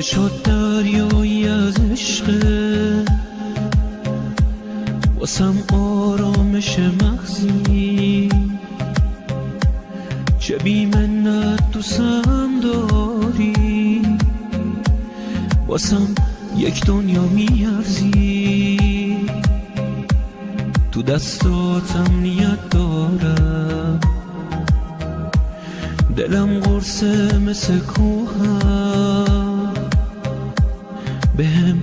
چشات دریایی از عشقه، واسم آرامش مغزی، چه بی منت دوستم داری، واسم یک دنیا میارزی، تو دستاتم نیت دارم، دلم قرصه مثل کوهم، بهم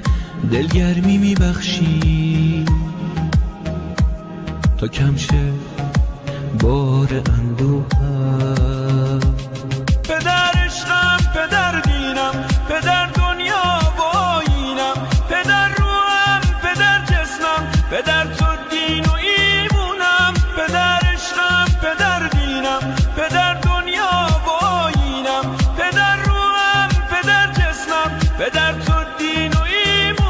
دلگرمی میبخشی تا کم شه بار اندوهم. پدر عشقم، پدر دینم، پدر دنیا و آیینم، پدر روحم، پدر جسمم، پدر تو دین و ایمونم. پدر عشقم، پدر دینم، پدر دنیا و آیینم، پدر روحم، پدر جسمم، پدر تو دین و ایمونم.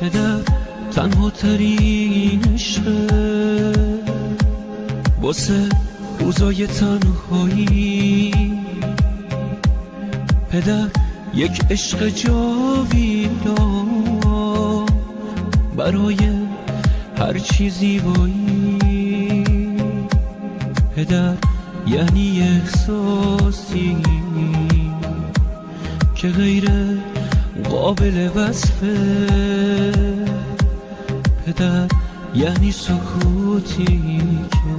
پدر تنها ترین عشقه، واسه روزای تنهایی، پدر یک عشق جاویدان برای هر چی زیبایی. پدر یعنی احساسی که غیر قابل وصفه، پدر یعنی سکوتی که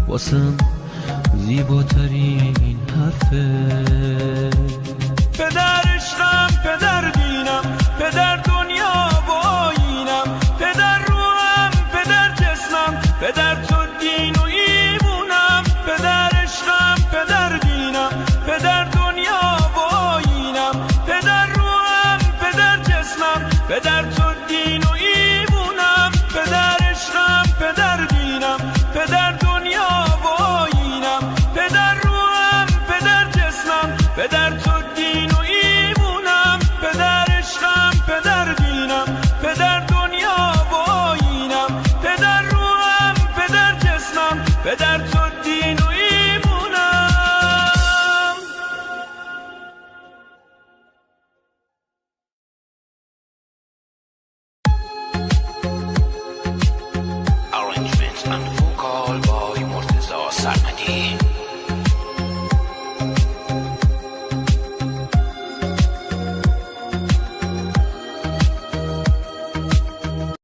واسم زیباترین حرفه. پدر عشقم، پدر